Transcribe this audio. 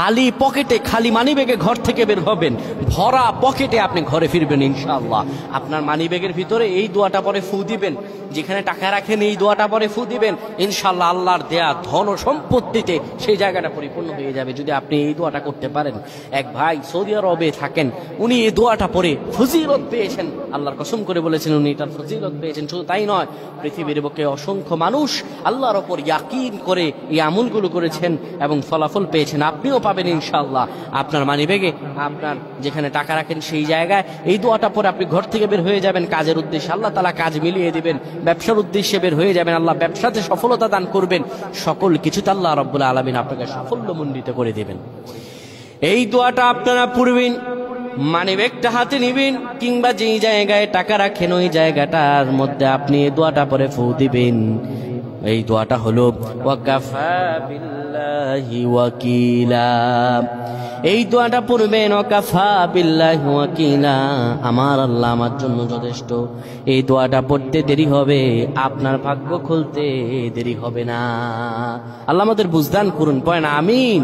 খালি পকেটে, খালি মানিব্যাগে ঘর থেকে বের হবেন, ভরা পকেটে আপনি ঘরে ফিরবেন ইনশাআল্লাহ। আপনার মানিব্যাগের ভিতরে এই দোয়াটা পরে ফু দিবেন, যেখানে টাকা রাখেন এই দোয়াটা পরে ফু দিবেন, ইনশাআল্লাহ আল্লাহর দেয়া ধন ও সম্পত্তিতে সেই জায়গাটা পরিপূর্ণ হয়ে যাবে যদি আপনি এই দোয়াটা করতে পারেন। এক ভাই সৌদি আরবে থাকেন, উনি এই দোয়াটা পরে ফজিলত পেয়েছেন, আল্লাহর কসম করে বলেছেন উনি এটার ফজিলত পেয়েছেন। শুধু তাই নয়, পৃথিবীর বুকে অসংখ্য মানুষ আল্লাহর ওপর ইয়াকিন করে এই আমলগুলো করেছেন এবং ফলাফল পেয়েছেন। আপনিও পাবেন ইনশাআল্লাহ। আপনার মানিব্যাগে, আপনার যেখানে টাকা রাখেন সেই জায়গায় এই দোয়াটা পরে আপনি ঘর থেকে বের হয়ে যাবেন কাজের উদ্দেশ্যে, আল্লাহ তাআলা কাজ মিলিয়ে দিবেন। ব্যবসার উদ্দেশ্যে বের হয়ে যাবেন, আল্লাহ ব্যবসাতে সফলতা দান করবেন। সকল কিছুতে আল্লাহ রাব্বুল আলামিন আপনাকে সাফল্যমণ্ডিত করে দিবেন। এই দোয়াটা আপনারা পড়বেন, মানিব্যাগটা হাতে নিবেন, কিংবা যেই জায়গায় টাকা রাখেন ওই জায়গাটার মধ্যে আপনি এই দোয়াটা পরে ফু দিবেন। এই দোয়াটা হলো ওয়াকাফা বিল্লাহি ওয়াকিলা। এই দোয়াটা পড়বেন, ওয়াকাফা বিল্লাহি ওয়াকিলা, আমার আল্লাহ আমার জন্য যথেষ্ট। এই দোয়াটা পড়তে দেরি হবে, আপনার ভাগ্য খুলতে দেরি হবে না। আল্লাহ আমাদের বুঝদান করুন, পড়েন আমিন।